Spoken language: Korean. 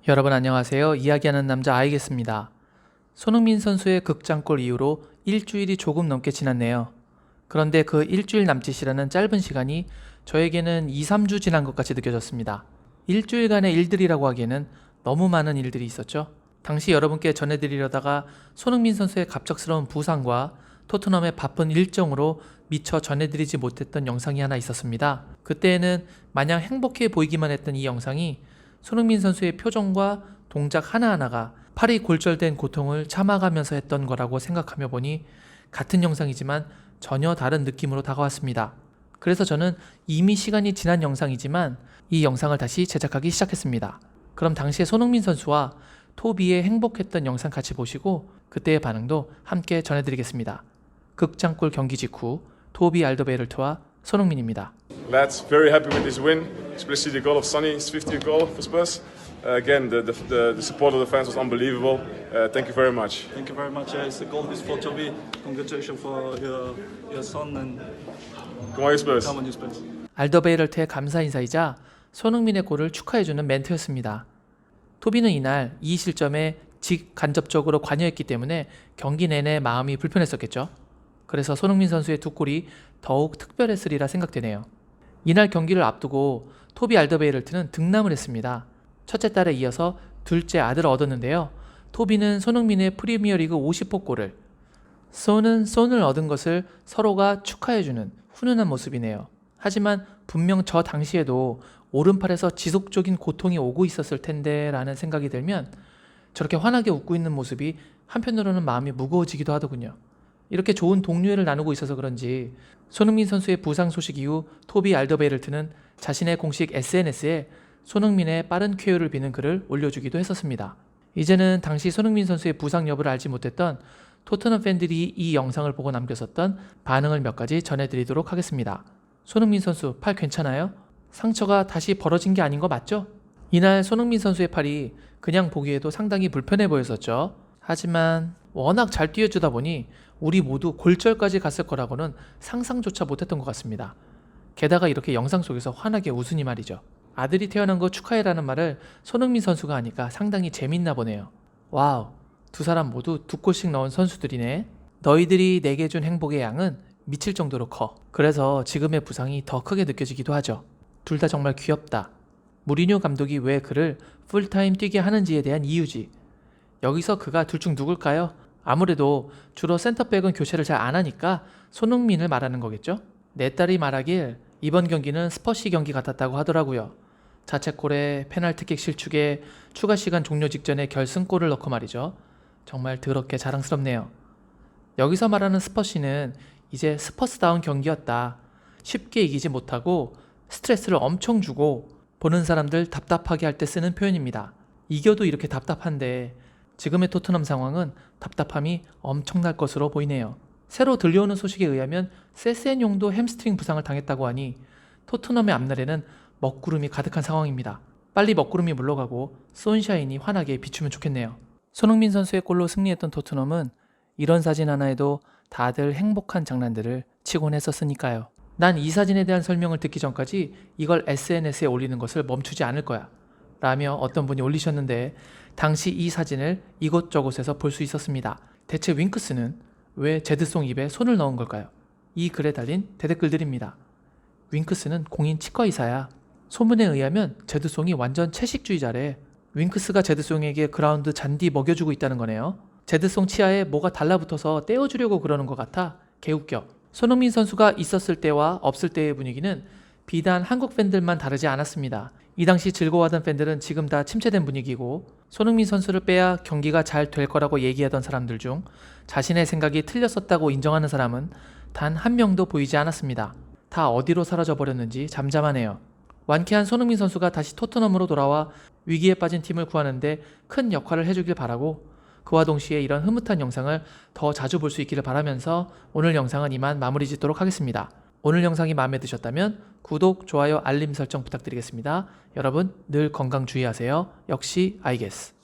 여러분 안녕하세요. 이야기하는 남자 아이겠습니다. 손흥민 선수의 극장골 이후로 일주일이 조금 넘게 지났네요. 그런데 그 일주일 남짓이라는 짧은 시간이 저에게는 2, 3주 지난 것 같이 느껴졌습니다. 일주일간의 일들이라고 하기에는 너무 많은 일들이 있었죠. 당시 여러분께 전해드리려다가 손흥민 선수의 갑작스러운 부상과 토트넘의 바쁜 일정으로 미처 전해드리지 못했던 영상이 하나 있었습니다. 그때에는 마냥 행복해 보이기만 했던 이 영상이 손흥민 선수의 표정과 동작 하나하나가 팔이 골절된 고통을 참아가면서 했던 거라고 생각하며 보니 같은 영상이지만 전혀 다른 느낌으로 다가왔습니다. 그래서 저는 이미 시간이 지난 영상이지만 이 영상을 다시 제작하기 시작했습니다. 그럼 당시에 손흥민 선수와 토비의 행복했던 영상 같이 보시고 그때의 반응도 함께 전해드리겠습니다. 극장골 경기 직후 토비 알더베이럴트와 손흥민입니다. Lads, very happy with this win, especially the goal of Sonny, his 50th goal for Spurs. Again, the support of the fans was unbelievable. Thank you very much. Thank you very much. It's the goal is for Toby. Congratulations for your son and Come on, Spurs. come on, you Spurs. 알더베이럴트의 감사 인사이자 손흥민의 골을 축하해주는 멘트였습니다. 토비는 이날 이 실점에 직간접적으로 관여했기 때문에 경기 내내 마음이 불편했었겠죠. 그래서 손흥민 선수의 두 골이 더욱 특별했으리라 생각되네요. 이날 경기를 앞두고 토비 알더베이럴트는 등남을 했습니다. 첫째 딸에 이어서 둘째 아들을 얻었는데요. 토비는 손흥민의 프리미어리그 50호 골을, 손은 손을 얻은 것을 서로가 축하해주는 훈훈한 모습이네요. 하지만 분명 저 당시에도 오른팔에서 지속적인 고통이 오고 있었을 텐데 라는 생각이 들면 저렇게 환하게 웃고 있는 모습이 한편으로는 마음이 무거워지기도 하더군요. 이렇게 좋은 동료애를 나누고 있어서 그런지 손흥민 선수의 부상 소식 이후 토비 알더베이럴트는 자신의 공식 SNS에 손흥민의 빠른 쾌유를 비는 글을 올려주기도 했었습니다. 이제는 당시 손흥민 선수의 부상 여부를 알지 못했던 토트넘 팬들이 이 영상을 보고 남겼었던 반응을 몇 가지 전해드리도록 하겠습니다. 손흥민 선수 팔 괜찮아요? 상처가 다시 벌어진 게 아닌 거 맞죠? 이날 손흥민 선수의 팔이 그냥 보기에도 상당히 불편해 보였었죠. 하지만 워낙 잘 뛰어주다 보니 우리 모두 골절까지 갔을 거라고는 상상조차 못했던 것 같습니다. 게다가 이렇게 영상 속에서 환하게 웃으니 말이죠. 아들이 태어난 거 축하해라는 말을 손흥민 선수가 하니까 상당히 재밌나 보네요. 와우, 두 사람 모두 두 골씩 넣은 선수들이네. 너희들이 내게 준 행복의 양은 미칠 정도로 커. 그래서 지금의 부상이 더 크게 느껴지기도 하죠. 둘 다 정말 귀엽다. 무리뉴 감독이 왜 그를 풀타임 뛰게 하는지에 대한 이유지. 여기서 그가 둘 중 누굴까요? 아무래도 주로 센터백은 교체를 잘 안 하니까 손흥민을 말하는 거겠죠? 내 딸이 말하길 이번 경기는 스퍼시 경기 같았다고 하더라고요. 자책골에 페널티킥 실축에 추가 시간 종료 직전에 결승골을 넣고 말이죠. 정말 더럽게 자랑스럽네요. 여기서 말하는 스퍼시는 이제 스퍼스다운 경기였다. 쉽게 이기지 못하고 스트레스를 엄청 주고 보는 사람들 답답하게 할 때 쓰는 표현입니다. 이겨도 이렇게 답답한데 지금의 토트넘 상황은 답답함이 엄청날 것으로 보이네요. 새로 들려오는 소식에 의하면 세센용도 햄스트링 부상을 당했다고 하니 토트넘의 앞날에는 먹구름이 가득한 상황입니다. 빨리 먹구름이 물러가고 선샤인이 환하게 비추면 좋겠네요. 손흥민 선수의 골로 승리했던 토트넘은 이런 사진 하나에도 다들 행복한 장난들을 치곤 했었으니까요. 난 이 사진에 대한 설명을 듣기 전까지 이걸 SNS에 올리는 것을 멈추지 않을 거야 라며 어떤 분이 올리셨는데 당시 이 사진을 이곳저곳에서 볼 수 있었습니다. 대체 윙크스는 왜 제드송 입에 손을 넣은 걸까요? 이 글에 달린 대댓글들입니다. 윙크스는 공인 치과의사야. 소문에 의하면 제드송이 완전 채식주의자래. 윙크스가 제드송에게 그라운드 잔디 먹여주고 있다는 거네요. 제드송 치아에 뭐가 달라붙어서 떼어주려고 그러는 것 같아 개웃겨. 손흥민 선수가 있었을 때와 없을 때의 분위기는 비단 한국 팬들만 다르지 않았습니다. 이 당시 즐거워하던 팬들은 지금 다 침체된 분위기고 손흥민 선수를 빼야 경기가 잘 될 거라고 얘기하던 사람들 중 자신의 생각이 틀렸었다고 인정하는 사람은 단 한 명도 보이지 않았습니다. 다 어디로 사라져 버렸는지 잠잠하네요. 완쾌한 손흥민 선수가 다시 토트넘으로 돌아와 위기에 빠진 팀을 구하는데 큰 역할을 해주길 바라고 그와 동시에 이런 흐뭇한 영상을 더 자주 볼 수 있기를 바라면서 오늘 영상은 이만 마무리 짓도록 하겠습니다. 오늘 영상이 마음에 드셨다면 구독, 좋아요, 알림 설정 부탁드리겠습니다. 여러분 늘 건강 주의하세요. 역시 아이게스.